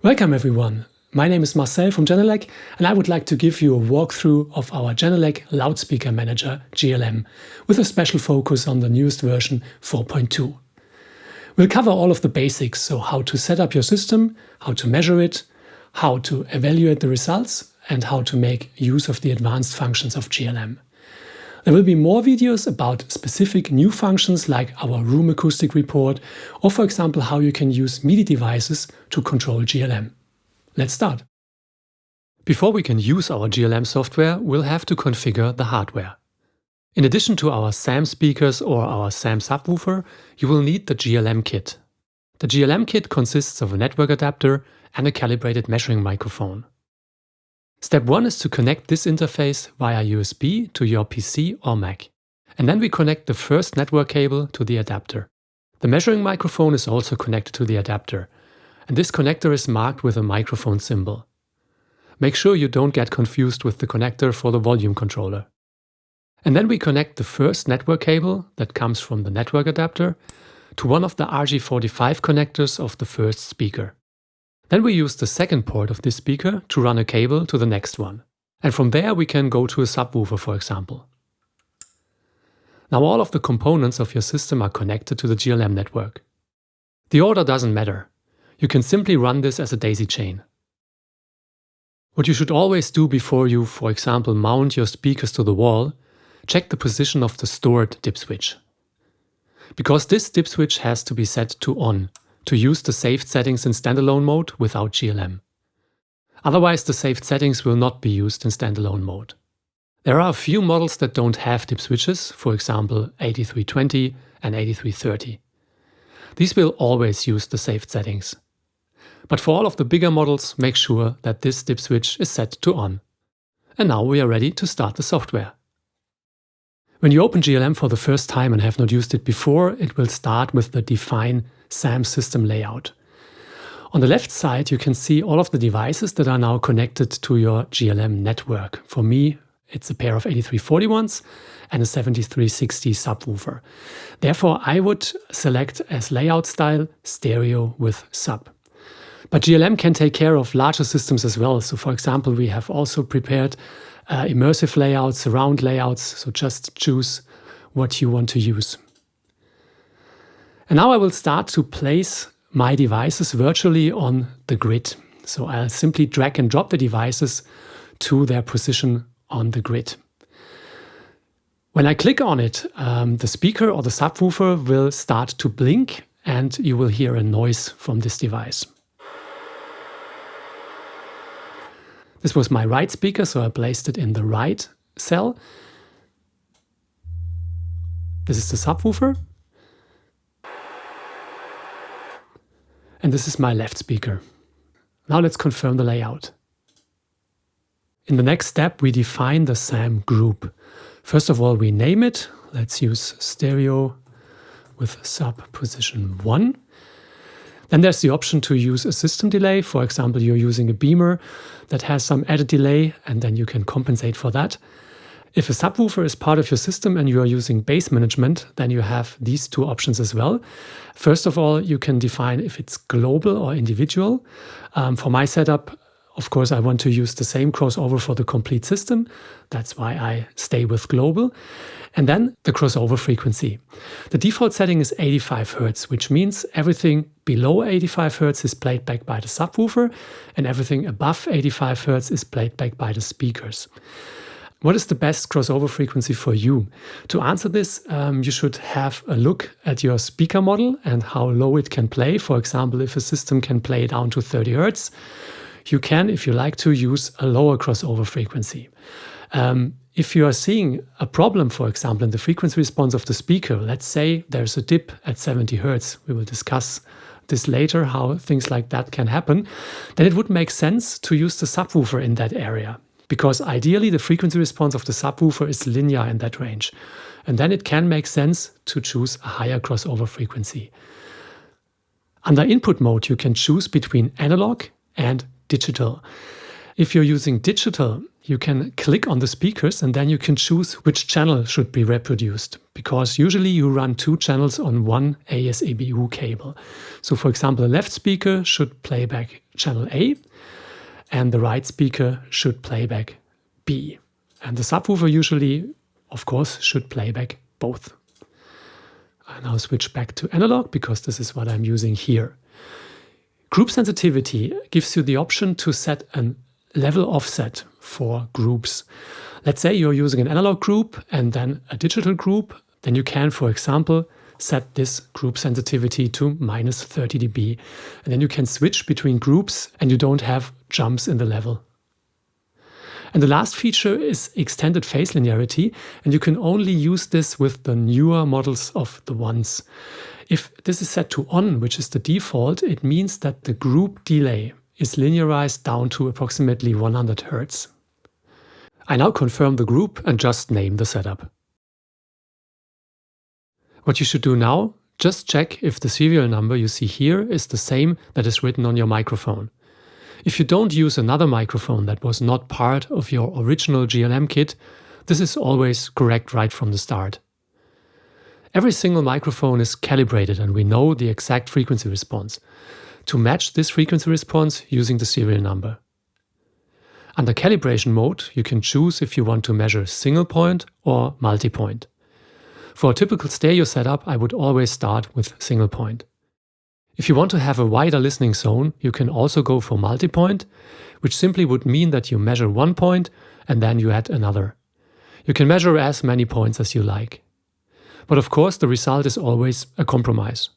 Welcome everyone. My name is Marcel from Genelec, and I would like to give you a walkthrough of our Genelec Loudspeaker Manager GLM with a special focus on the newest version 4.2. We'll cover all of the basics, so how to set up your system, how to measure it, how to evaluate the results, and how to make use of the advanced functions of GLM. There will be more videos about specific new functions like our Room Acoustic Report, or for example how you can use MIDI devices to control GLM. Let's start. Before we can use our GLM software, we'll have to configure the hardware. In addition to our SAM speakers or our SAM subwoofer, you will need the GLM kit. The GLM kit consists of a network adapter and a calibrated measuring microphone. Step 1 is to connect this interface via USB to your PC or Mac. And then we connect the first network cable to the adapter. The measuring microphone is also connected to the adapter, and this connector is marked with a microphone symbol. Make sure you don't get confused with the connector for the volume controller. And then we connect the first network cable that comes from the network adapter to one of the RJ45 connectors of the first speaker. Then we use the second port of this speaker to run a cable to the next one. And from there we can go to a subwoofer, for example. Now all of the components of your system are connected to the GLM network. The order doesn't matter. You can simply run this as a daisy chain. What you should always do before you, for example, mount your speakers to the wall, check the position of the stored dip switch. Because this dip switch has to be set to on, to use the saved settings in standalone mode without GLM. Otherwise, the saved settings will not be used in standalone mode. There are a few models that don't have dip switches, for example 8320 and 8330. These will always use the saved settings. But for all of the bigger models, make sure that this dip switch is set to on. And now we are ready to start the software. When you open GLM for the first time and have not used it before, it will start with the Define SAM system layout. On the left side, you can see all of the devices that are now connected to your GLM network. For me, it's a pair of 8341s and a 7360 subwoofer. Therefore, I would select as layout style stereo with sub. But GLM can take care of larger systems as well. So for example, we have also prepared immersive layouts, surround layouts. So just choose what you want to use. And now I will start to place my devices virtually on the grid. So I'll simply drag and drop the devices to their position on the grid. When I click on it, the speaker or the subwoofer will start to blink and you will hear a noise from this device. This was my right speaker, so I placed it in the right cell. This is the subwoofer. And this is my left speaker. Now let's confirm the layout. In the next step, we define the SAM group. First of all, we name it. Let's use stereo with sub position 1. Then there's the option to use a system delay. For example, you're using a beamer that has some added delay, and then you can compensate for that. If a subwoofer is part of your system and you are using bass management, then you have these two options as well. First of all, you can define if it's global or individual. For my setup, of course, I want to use the same crossover for the complete system. That's why I stay with global. And then the crossover frequency. The default setting is 85 Hz, which means everything below 85 Hz is played back by the subwoofer, and everything above 85 Hz is played back by the speakers. What is the best crossover frequency for you? To answer this, you should have a look at your speaker model and how low it can play. For example, if a system can play down to 30 Hz, you can, if you like to, use a lower crossover frequency. If you are seeing a problem, for example, in the frequency response of the speaker, let's say there's a dip at 70 Hz, we will discuss this later, how things like that can happen, then it would make sense to use the subwoofer in that area. Because ideally the frequency response of the subwoofer is linear in that range. And then it can make sense to choose a higher crossover frequency. Under input mode, you can choose between analog and digital. If you're using digital, you can click on the speakers and then you can choose which channel should be reproduced, because usually you run 2 channels on one ASABU cable. So for example, the left speaker should play back channel A and the right speaker should play back B. And the subwoofer usually, of course, should play back both. I now switch back to analog because this is what I'm using here. Group sensitivity gives you the option to set a level offset for groups. Let's say you're using an analog group and then a digital group, then you can, for example, set this group sensitivity to -30 dB. And then you can switch between groups and you don't have jumps in the level. And the last feature is extended phase linearity, and you can only use this with the newer models of the ones. If this is set to on, which is the default, it means that the group delay is linearized down to approximately 100 Hz. I now confirm the group and just name the setup. What you should do now, just check if the serial number you see here is the same that is written on your microphone. If you don't use another microphone that was not part of your original GLM kit, this is always correct right from the start. Every single microphone is calibrated and we know the exact frequency response. To match this frequency response using the serial number. Under calibration mode, you can choose if you want to measure single point or multi-point. For a typical stereo setup, I would always start with single point. If you want to have a wider listening zone, you can also go for multi-point, which simply would mean that you measure one point and then you add another. You can measure as many points as you like. But of course, the result is always a compromise.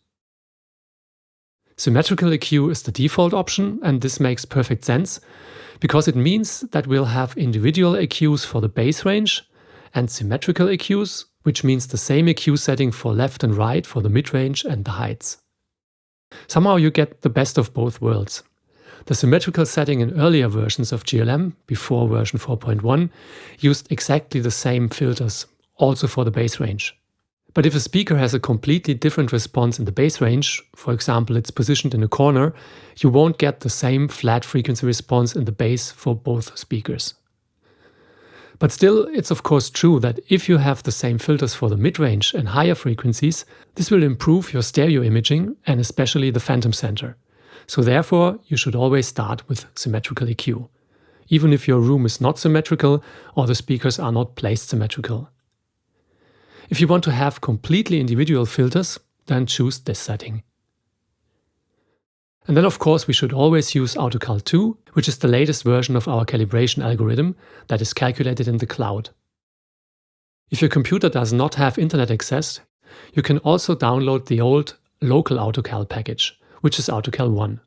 Symmetrical EQ is the default option, and this makes perfect sense because it means that we'll have individual EQs for the bass range and symmetrical EQs, which means the same EQ setting for left and right for the mid-range and the heights. Somehow you get the best of both worlds. The symmetrical setting in earlier versions of GLM, before version 4.1, used exactly the same filters, also for the bass range. But if a speaker has a completely different response in the bass range, for example it's positioned in a corner, you won't get the same flat frequency response in the bass for both speakers. But still, it's of course true that if you have the same filters for the mid-range and higher frequencies, this will improve your stereo imaging and especially the phantom center. So therefore, you should always start with symmetrical EQ, even if your room is not symmetrical or the speakers are not placed symmetrical. If you want to have completely individual filters, then choose this setting. And then of course we should always use AutoCal 2, which is the latest version of our calibration algorithm that is calculated in the cloud. If your computer does not have internet access, you can also download the old local AutoCal package, which is AutoCal 1.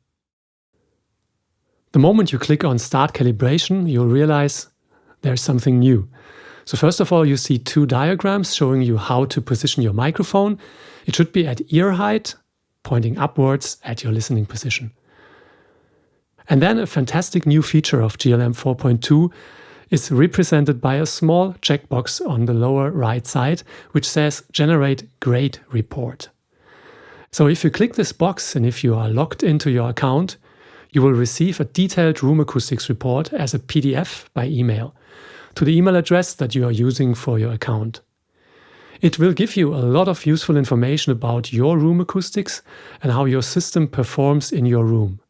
The moment you click on Start Calibration, you'll realize there's something new. So first of all, you see 2 diagrams showing you how to position your microphone. It should be at ear height, pointing upwards at your listening position. And then a fantastic new feature of GLM 4.2 is represented by a small checkbox on the lower right side, which says Generate GRADE Report. So if you click this box and if you are logged into your account, you will receive a detailed room acoustics report as a PDF by email to the email address that you are using for your account. It will give you a lot of useful information about your room acoustics and how your system performs in your room.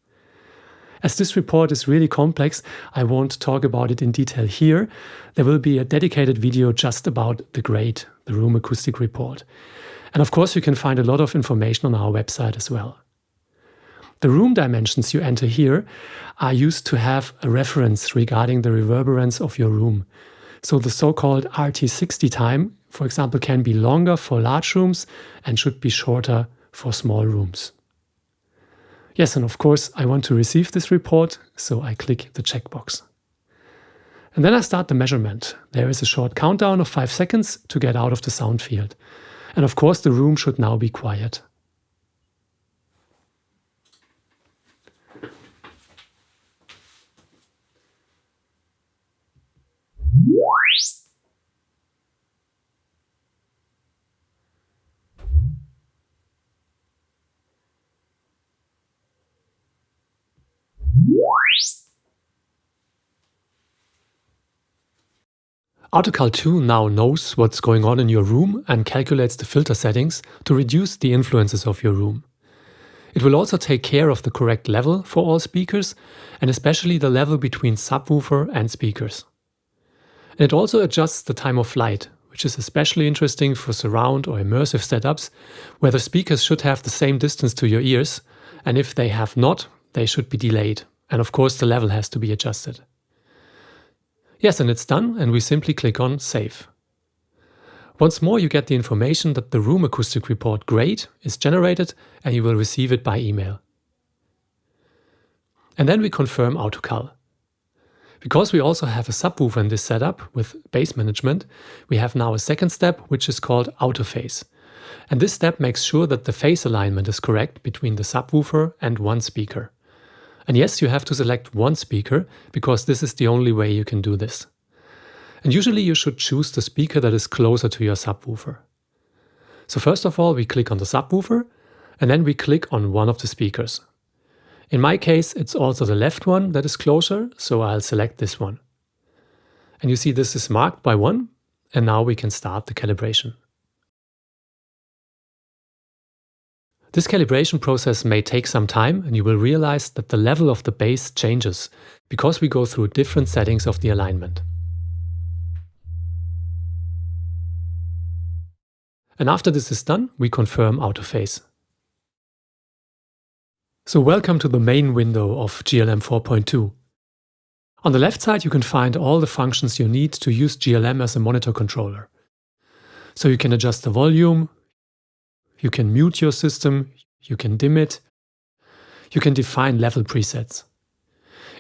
As this report is really complex, I won't talk about it in detail here. There will be a dedicated video just about the GRADE, the Room Acoustic Report. And of course you can find a lot of information on our website as well. The room dimensions you enter here are used to have a reference regarding the reverberance of your room. So the so-called RT60 time, for example, can be longer for large rooms and should be shorter for small rooms. Yes, and of course I want to receive this report, so I click the checkbox. And then I start the measurement. There is a short countdown of 5 seconds to get out of the sound field. And of course the room should now be quiet. AutoCal 2 now knows what's going on in your room and calculates the filter settings to reduce the influences of your room. It will also take care of the correct level for all speakers, and especially the level between subwoofer and speakers. And it also adjusts the time of flight, which is especially interesting for surround or immersive setups, where the speakers should have the same distance to your ears, and if they have not, they should be delayed. And of course the level has to be adjusted. Yes, and it's done, and we simply click on Save. Once more, you get the information that the Room Acoustic Report GRADE is generated, and you will receive it by email. And then we confirm AutoCal. Because we also have a subwoofer in this setup with bass management, we have now a second step, which is called AutoPhase. And this step makes sure that the phase alignment is correct between the subwoofer and one speaker. And yes, you have to select one speaker, because this is the only way you can do this. And usually you should choose the speaker that is closer to your subwoofer. So first of all, we click on the subwoofer, and then we click on one of the speakers. In my case, it's also the left one that is closer, so I'll select this one. And you see this is marked by 1, and now we can start the calibration. This calibration process may take some time, and you will realize that the level of the bass changes, because we go through different settings of the alignment. And after this is done, we confirm AutoPhase. So welcome to the main window of GLM 4.2. On the left side you can find all the functions you need to use GLM as a monitor controller. So you can adjust the volume, you can mute your system, you can dim it, you can define level presets.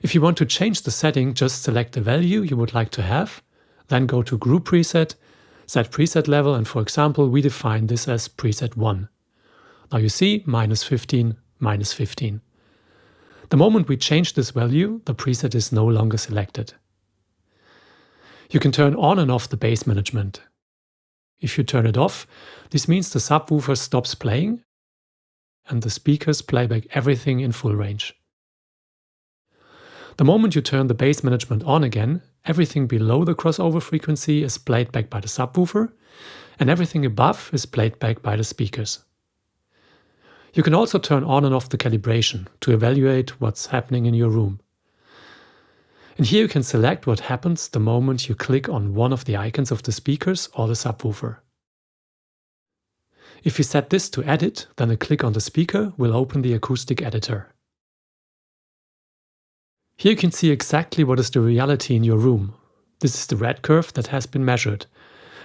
If you want to change the setting, just select the value you would like to have, then go to Group Preset, set preset level, and for example we define this as preset 1. Now you see -15, -15. The moment we change this value, the preset is no longer selected. You can turn on and off the bass management. If you turn it off, this means the subwoofer stops playing and the speakers play back everything in full range. The moment you turn the bass management on again, everything below the crossover frequency is played back by the subwoofer, and everything above is played back by the speakers. You can also turn on and off the calibration to evaluate what's happening in your room. And here you can select what happens the moment you click on one of the icons of the speakers or the subwoofer. If you set this to Edit, then a click on the speaker will open the Acoustic Editor. Here you can see exactly what is the reality in your room. This is the red curve that has been measured.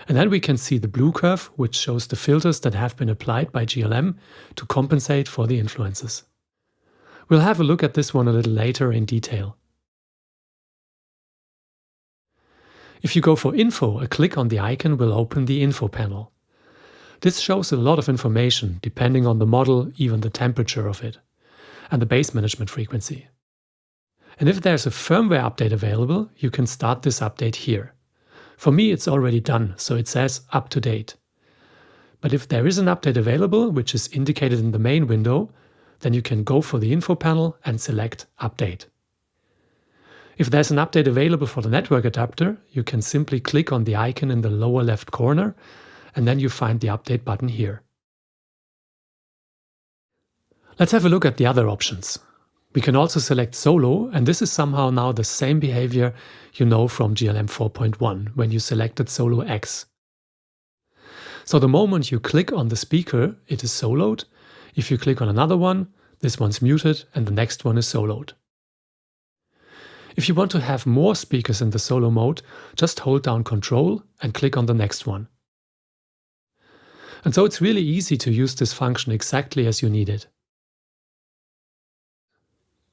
And then we can see the blue curve, which shows the filters that have been applied by GLM to compensate for the influences. We'll have a look at this one a little later in detail. If you go for Info, a click on the icon will open the Info panel. This shows a lot of information, depending on the model, even the temperature of it, and the bass management frequency. And if there's a firmware update available, you can start this update here. For me, it's already done, so it says up to date. But if there is an update available, which is indicated in the main window, then you can go for the info panel and select Update. If there's an update available for the network adapter, you can simply click on the icon in the lower left corner, and then you find the Update button here. Let's have a look at the other options. We can also select Solo, and this is somehow now the same behavior you know from GLM 4.1 when you selected Solo X. So the moment you click on the speaker, it is soloed. If you click on another one, this one's muted and the next one is soloed. If you want to have more speakers in the solo mode, just hold down Control and click on the next one. And so it's really easy to use this function exactly as you need it.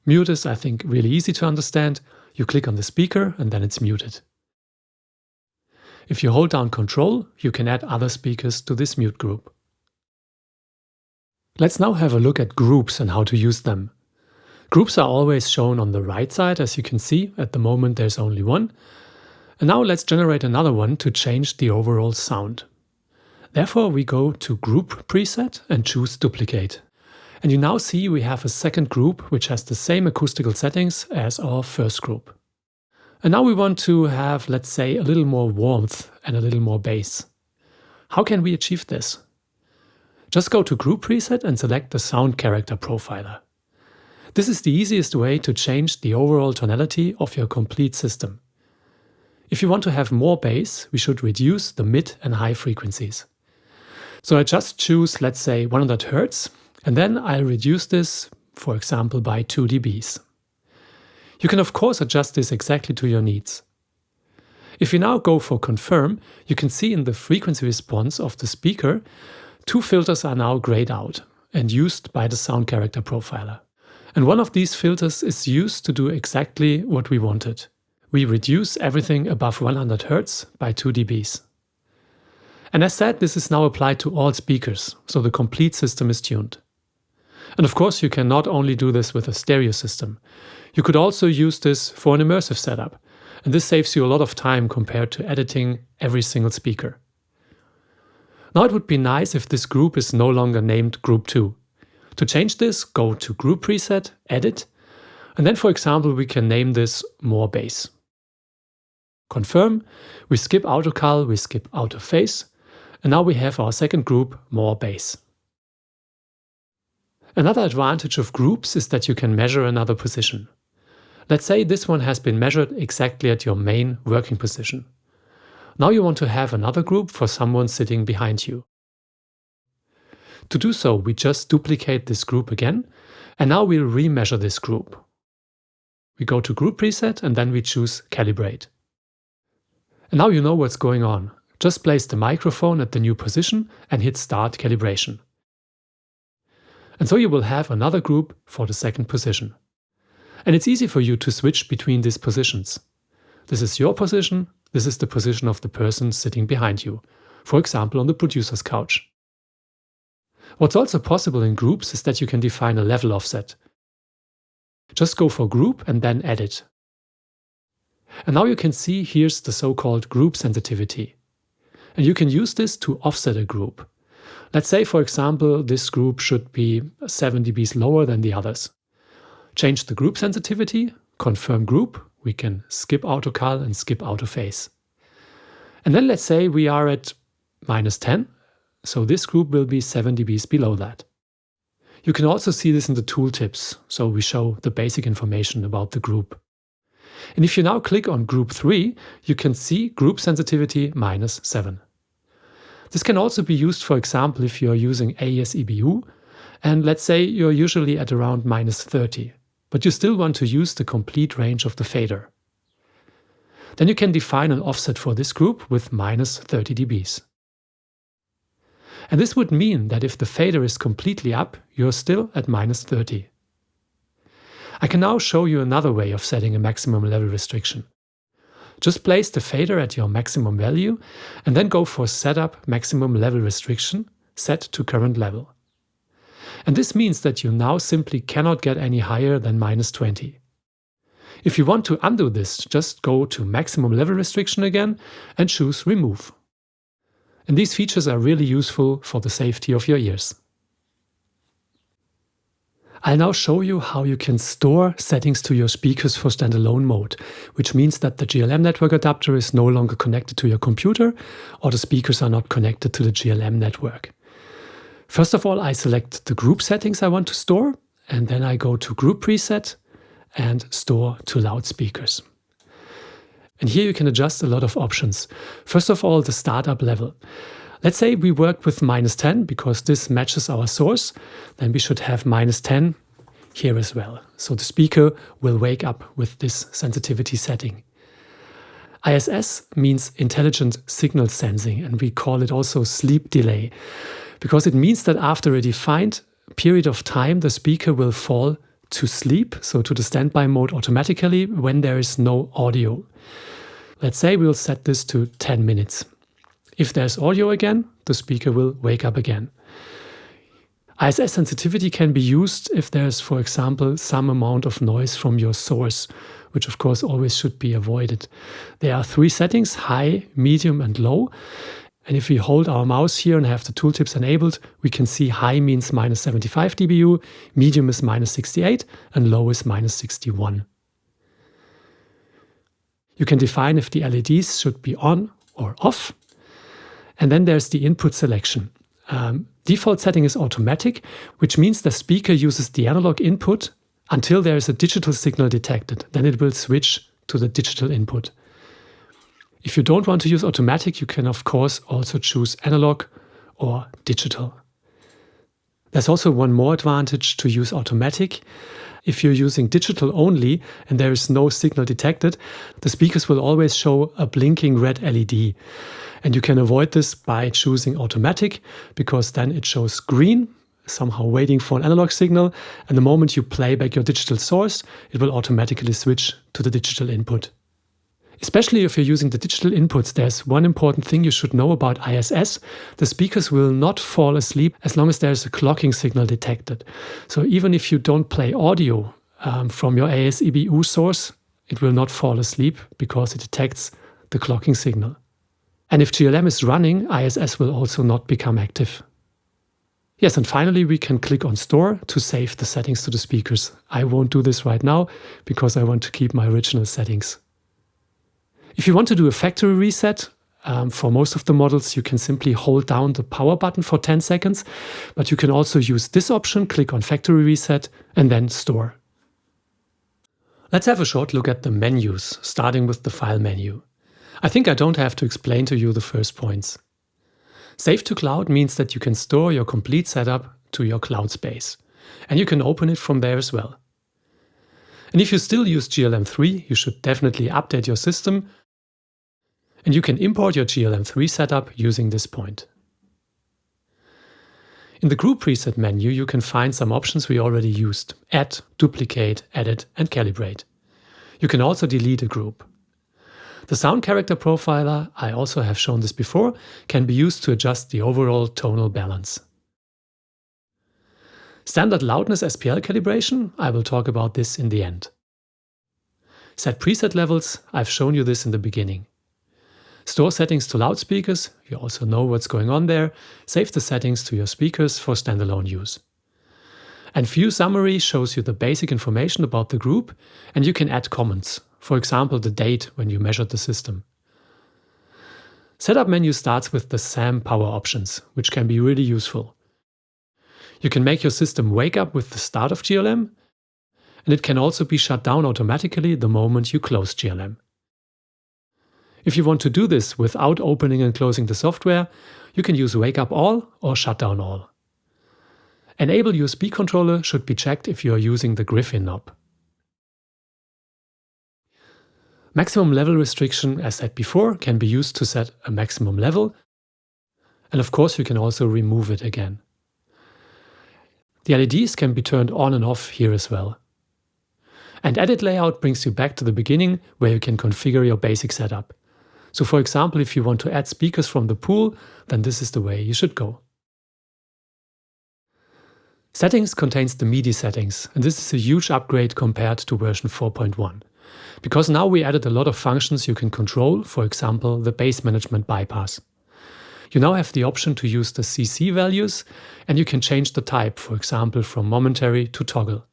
Mute is, I think, really easy to understand. You click on the speaker and then it's muted. If you hold down Control, you can add other speakers to this mute group. Let's now have a look at groups and how to use them. Groups are always shown on the right side, as you can see. At the moment there's only one. And now let's generate another one to change the overall sound. Therefore we go to Group Preset and choose Duplicate. And you now see we have a second group which has the same acoustical settings as our first group. And now we want to have, let's say, a little more warmth and a little more bass. How can we achieve this? Just go to Group Preset and select the Sound Character Profiler. This is the easiest way to change the overall tonality of your complete system. If you want to have more bass, we should reduce the mid and high frequencies. So I just choose, let's say, 100 Hz, and then I'll reduce this, for example, by 2 dBs. You can of course adjust this exactly to your needs. If you now go for Confirm, you can see in the frequency response of the speaker, 2 filters are now grayed out and used by the Sound Character Profiler. And one of these filters is used to do exactly what we wanted. We reduce everything above 100 Hz by 2 dBs. And as said, this is now applied to all speakers, so the complete system is tuned. And of course, you can not only do this with a stereo system. You could also use this for an immersive setup, and this saves you a lot of time compared to editing every single speaker. Now it would be nice if this group is no longer named Group 2. To change this, go to Group Preset, Edit, and then for example we can name this More Bass. Confirm, we skip AutoCal, we skip AutoPhase, and now we have our second group, More Bass. Another advantage of groups is that you can measure another position. Let's say this one has been measured exactly at your main working position. Now you want to have another group for someone sitting behind you. To do so, we just duplicate this group again, and now we'll remeasure this group. We go to Group Preset and then we choose Calibrate. And now you know what's going on. Just place the microphone at the new position and hit Start Calibration. And so you will have another group for the second position. And it's easy for you to switch between these positions. This is your position, this is the position of the person sitting behind you, for example on the producer's couch. What's also possible in groups is that you can define a level offset. Just go for Group and then Edit. And now you can see here's the so-called group sensitivity. And you can use this to offset a group. Let's say, for example, this group should be 7 dBs lower than the others. Change the group sensitivity, confirm group, we can skip AutoCal and skip AutoPhase. And then let's say we are at -10, so this group will be 7 dBs below that. You can also see this in the tooltips, so we show the basic information about the group. And if you now click on Group 3, you can see group sensitivity -7. This can also be used, for example, if you are using AES EBU, and let's say you're usually at around -30, but you still want to use the complete range of the fader. Then you can define an offset for this group with -30 dBs. And this would mean that if the fader is completely up, you're still at -30. I can now show you another way of setting a maximum level restriction. Just place the fader at your maximum value and then go for Setup Maximum Level Restriction, set to current level. And this means that you now simply cannot get any higher than -20. If you want to undo this, just go to Maximum Level Restriction again and choose Remove. And these features are really useful for the safety of your ears. I'll now show you how you can store settings to your speakers for standalone mode, which means that the GLM network adapter is no longer connected to your computer or the speakers are not connected to the GLM network. First of all, I select the group settings I want to store, and then I go to Group Preset and Store to Loudspeakers. And here you can adjust a lot of options. First of all, the startup level. Let's say we work with -10 because this matches our source, then we should have -10 here as well. So the speaker will wake up with this sensitivity setting. ISS means Intelligent Signal Sensing, and we call it also sleep delay, because it means that after a defined period of time, the speaker will fall to sleep, so to the standby mode automatically when there is no audio. Let's say we'll set this to 10 minutes. If there's audio again, the speaker will wake up again. ISS sensitivity can be used if there's, for example, some amount of noise from your source, which of course always should be avoided. There are 3 settings, high, medium and low. And if we hold our mouse here and have the tooltips enabled, we can see high means -75 dBu, medium is -68 and low is -61. You can define if the LEDs should be on or off. And then there's the input selection. Default setting is automatic, which means the speaker uses the analog input until there is a digital signal detected. Then it will switch to the digital input. If you don't want to use automatic, you can of course also choose analog or digital. There's also one more advantage to use automatic. If you're using digital only and there is no signal detected, the speakers will always show a blinking red LED. And you can avoid this by choosing automatic, because then it shows green, somehow waiting for an analog signal. And the moment you play back your digital source, it will automatically switch to the digital input. Especially if you're using the digital inputs, there's one important thing you should know about ISS. The speakers will not fall asleep as long as there's a clocking signal detected. So even if you don't play audio from your AS-EBU source, it will not fall asleep because it detects the clocking signal. And if GLM is running, ISS will also not become active. Yes, and finally we can click on Store to save the settings to the speakers. I won't do this right now because I want to keep my original settings. If you want to do a factory reset, for most of the models you can simply hold down the power button for 10 seconds, but you can also use this option, click on Factory Reset and then Store. Let's have a short look at the menus, starting with the File menu. I think I don't have to explain to you the first points. Save to cloud means that you can store your complete setup to your cloud space, and you can open it from there as well. And if you still use GLM3, you should definitely update your system, and you can import your GLM3 setup using this point. In the Group Preset menu, you can find some options we already used: Add, Duplicate, Edit, and Calibrate. You can also delete a group. The Sound Character Profiler, I also have shown this before, can be used to adjust the overall tonal balance. Standard Loudness SPL calibration, I will talk about this in the end. Set preset levels, I've shown you this in the beginning. Store settings to loudspeakers, you also know what's going on there. Save the settings to your speakers for standalone use. And View Summary shows you the basic information about the group, and you can add comments. For example, the date when you measured the system. Setup menu starts with the SAM power options, which can be really useful. You can make your system wake up with the start of GLM, and it can also be shut down automatically the moment you close GLM. If you want to do this without opening and closing the software, you can use Wake Up All or Shut Down All. Enable USB controller should be checked if you are using the Griffin knob. Maximum level restriction, as said before, can be used to set a maximum level. And of course, you can also remove it again. The LEDs can be turned on and off here as well. And Edit Layout brings you back to the beginning where you can configure your basic setup. So for example, if you want to add speakers from the pool, then this is the way you should go. Settings contains the MIDI settings, and this is a huge upgrade compared to version 4.1. Because now we added a lot of functions you can control, for example, the bass management bypass. You now have the option to use the CC values, and you can change the type, for example, from momentary to toggle.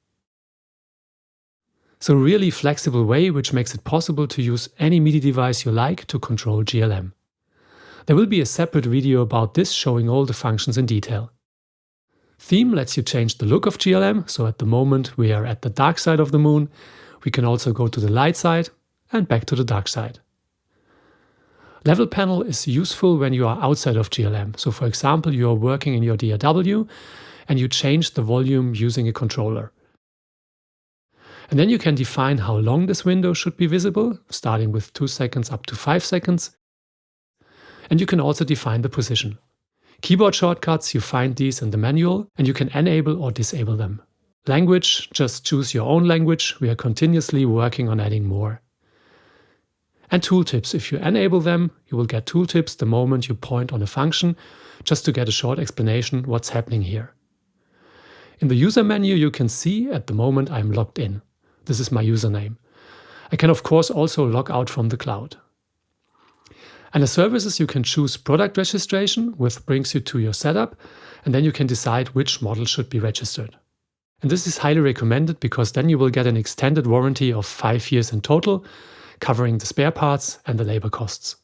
So a really flexible way which makes it possible to use any MIDI device you like to control GLM. There will be a separate video about this showing all the functions in detail. Theme lets you change the look of GLM, so at the moment we are at the dark side of the moon. We can also go to the light side and back to the dark side. Level panel is useful when you are outside of GLM. So for example, you are working in your DAW and you change the volume using a controller. And then you can define how long this window should be visible, starting with 2 seconds up to 5 seconds. And you can also define the position. Keyboard shortcuts, you find these in the manual, and you can enable or disable them. Language, just choose your own language. We are continuously working on adding more. And tooltips, if you enable them, you will get tooltips the moment you point on a function, just to get a short explanation what's happening here. In the user menu, you can see at the moment I'm logged in. This is my username. I can of course also log out from the cloud. Under services, you can choose product registration, which brings you to your setup, and then you can decide which model should be registered. And this is highly recommended because then you will get an extended warranty of 5 years in total, covering the spare parts and the labor costs.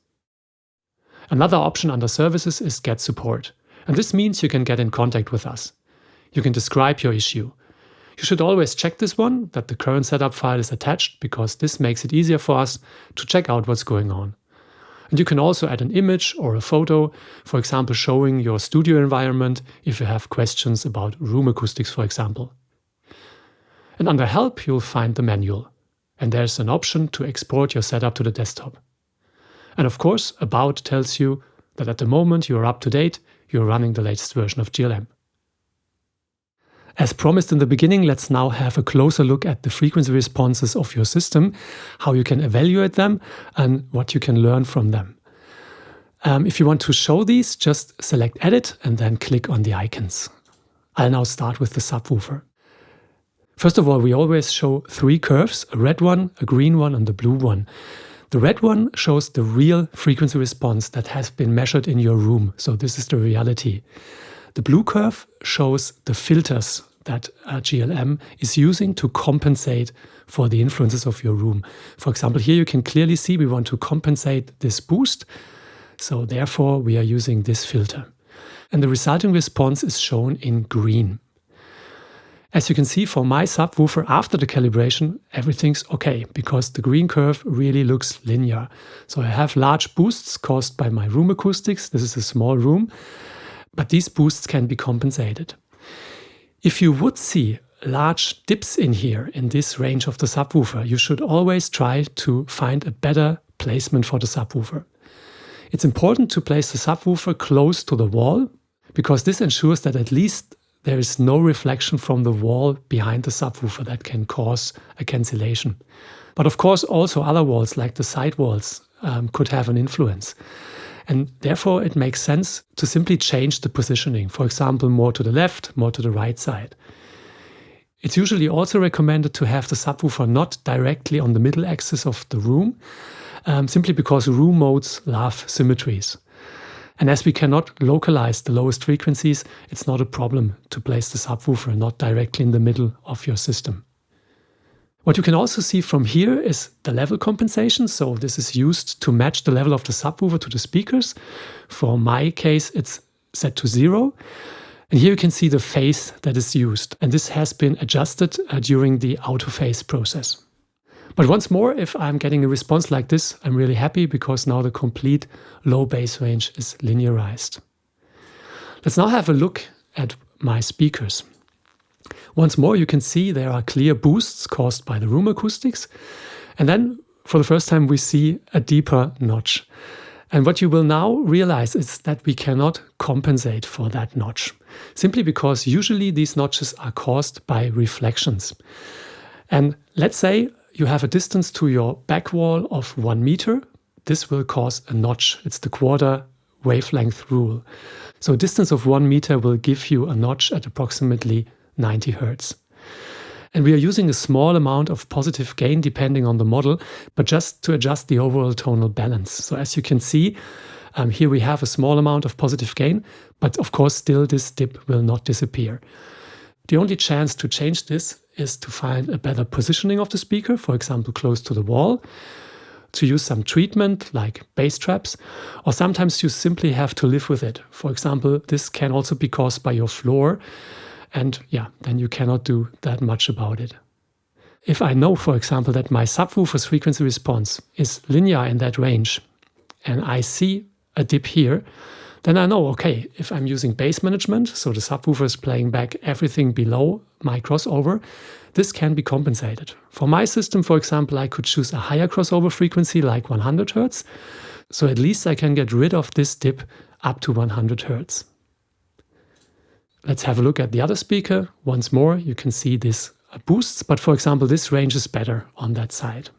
Another option under Services is Get Support, and this means you can get in contact with us. You can describe your issue. You should always check this one, that the current setup file is attached, because this makes it easier for us to check out what's going on. And you can also add an image or a photo, for example, showing your studio environment if you have questions about room acoustics, for example. And under Help, you'll find the manual. And there's an option to export your setup to the desktop. And of course, About tells you that at the moment you are up to date, you're running the latest version of GLM. As promised in the beginning, let's now have a closer look at the frequency responses of your system, how you can evaluate them, and what you can learn from them. If you want to show these, just select Edit and then click on the icons. I'll now start with the subwoofer. First of all, we always show 3 curves, a red one, a green one, and a blue one. The red one shows the real frequency response that has been measured in your room, so this is the reality. The blue curve shows the filters that GLM is using to compensate for the influences of your room. For example, here you can clearly see we want to compensate this boost, so therefore we are using this filter. And the resulting response is shown in green. As you can see for my subwoofer after the calibration, everything's okay, because the green curve really looks linear. So I have large boosts caused by my room acoustics. This is a small room. But these boosts can be compensated. If you would see large dips in here, in this range of the subwoofer, you should always try to find a better placement for the subwoofer. It's important to place the subwoofer close to the wall, because this ensures that at least there is no reflection from the wall behind the subwoofer that can cause a cancellation. But of course, also other walls, like the side walls, could have an influence. And therefore, it makes sense to simply change the positioning. For example, more to the left, more to the right side. It's usually also recommended to have the subwoofer not directly on the middle axis of the room, simply because room modes love symmetries. And as we cannot localize the lowest frequencies, it's not a problem to place the subwoofer not directly in the middle of your system. What you can also see from here is the level compensation. So this is used to match the level of the subwoofer to the speakers. For my case, it's set to 0. And here you can see the phase that is used. And this has been adjusted during the AutoPhase process. But once more, if I'm getting a response like this, I'm really happy, because now the complete low bass range is linearized. Let's now have a look at my speakers. Once more, you can see there are clear boosts caused by the room acoustics. And then, for the first time, we see a deeper notch. And what you will now realize is that we cannot compensate for that notch, simply because usually these notches are caused by reflections. And let's say you have a distance to your back wall of 1 meter. This will cause a notch. It's the quarter wavelength rule. So a distance of 1 meter will give you a notch at approximately 90 Hertz. And we are using a small amount of positive gain depending on the model, but just to adjust the overall tonal balance. So as you can see, here we have a small amount of positive gain, but of course still this dip will not disappear. The only chance to change this is to find a better positioning of the speaker, for example close to the wall, to use some treatment like bass traps, or sometimes you simply have to live with it. For example, this can also be caused by your floor, and then you cannot do that much about it. If I know, for example, that my subwoofer's frequency response is linear in that range, and I see a dip here, then I know, okay, if I'm using bass management, so the subwoofer is playing back everything below my crossover, this can be compensated. For my system, for example, I could choose a higher crossover frequency like 100 Hz, so at least I can get rid of this dip up to 100 Hz. Let's have a look at the other speaker. Once more, you can see these boosts, but for example, this range is better on that side.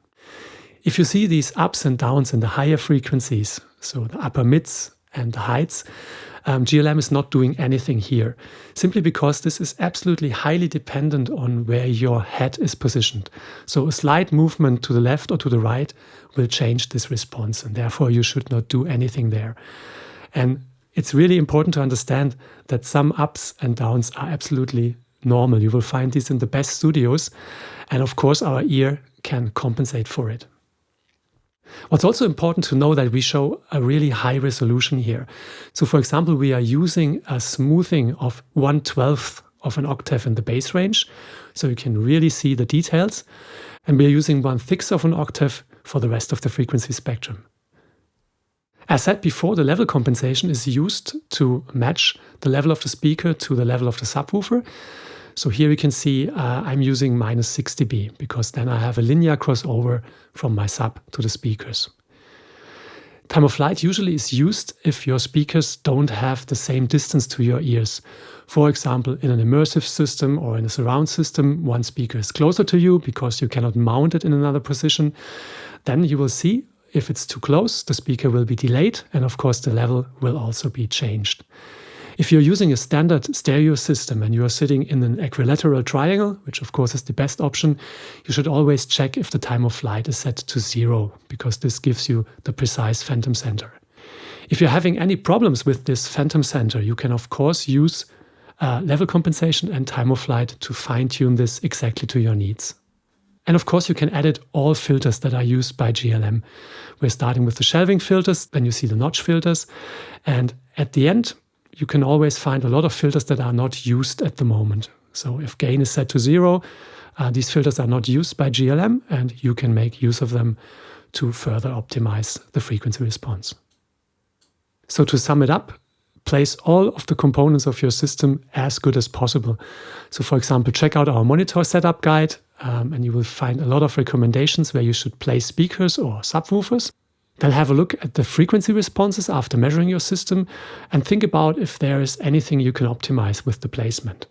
If you see these ups and downs in the higher frequencies, so the upper mids and the heights, GLM is not doing anything here, simply because this is absolutely highly dependent on where your head is positioned. So a slight movement to the left or to the right will change this response, and therefore you should not do anything there. And it's really important to understand that some ups and downs are absolutely normal. You will find these in the best studios, and of course our ear can compensate for it. What's also important to know that we show a really high resolution here. So for example, we are using a smoothing of 1/12 of an octave in the bass range, so you can really see the details. And we are using 1/6 of an octave for the rest of the frequency spectrum. As said before, the level compensation is used to match the level of the speaker to the level of the subwoofer. So here you can see I'm using -6 dB because then I have a linear crossover from my sub to the speakers. Time of flight usually is used if your speakers don't have the same distance to your ears. For example, in an immersive system or in a surround system, one speaker is closer to you because you cannot mount it in another position. Then you will see if it's too close, the speaker will be delayed, and of course the level will also be changed. If you're using a standard stereo system and you are sitting in an equilateral triangle, which of course is the best option, you should always check if the time of flight is set to 0, because this gives you the precise phantom center. If you're having any problems with this phantom center, you can of course use level compensation and time of flight to fine-tune this exactly to your needs. And of course you can edit all filters that are used by GLM. We're starting with the shelving filters, then you see the notch filters, and at the end you can always find a lot of filters that are not used at the moment. So if gain is set to 0, these filters are not used by GLM, and you can make use of them to further optimize the frequency response. So to sum it up, place all of the components of your system as good as possible. So for example, check out our monitor setup guide, and you will find a lot of recommendations where you should place speakers or subwoofers. Then have a look at the frequency responses after measuring your system and think about if there is anything you can optimize with the placement.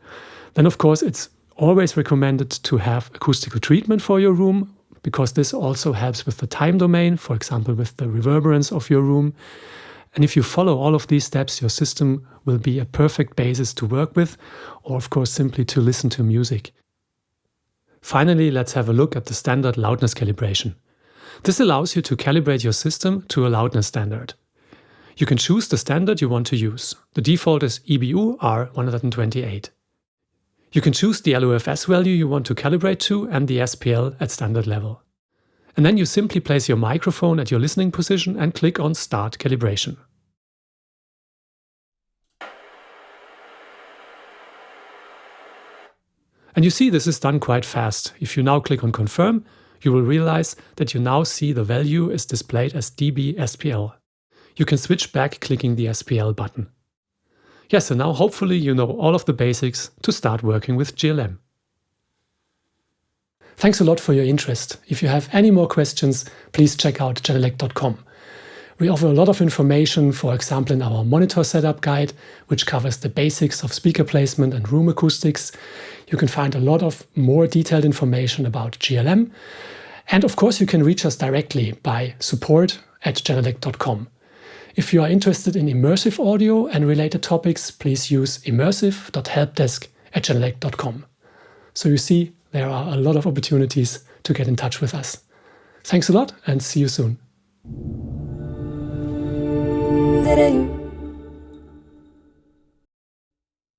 Then of course it's always recommended to have acoustical treatment for your room, because this also helps with the time domain, for example with the reverberance of your room. And if you follow all of these steps, your system will be a perfect basis to work with, or of course simply to listen to music. Finally, let's have a look at the standard loudness calibration. This allows you to calibrate your system to a loudness standard. You can choose the standard you want to use. The default is EBU R128. You can choose the LOFS value you want to calibrate to and the SPL at standard level. And then you simply place your microphone at your listening position and click on Start Calibration. And you see this is done quite fast. If you now click on Confirm, you will realize that you now see the value is displayed as dB SPL. You can switch back clicking the SPL button. Yes, and now hopefully you know all of the basics to start working with GLM. Thanks a lot for your interest. If you have any more questions, please check out genelec.com. We offer a lot of information, for example in our monitor setup guide, which covers the basics of speaker placement and room acoustics. You can find a lot of more detailed information about GLM. And of course you can reach us directly by support@genelec.com. If you are interested in immersive audio and related topics, please use immersive.helpdesk@genelec.com. So you see, there are a lot of opportunities to get in touch with us. Thanks a lot and see you soon.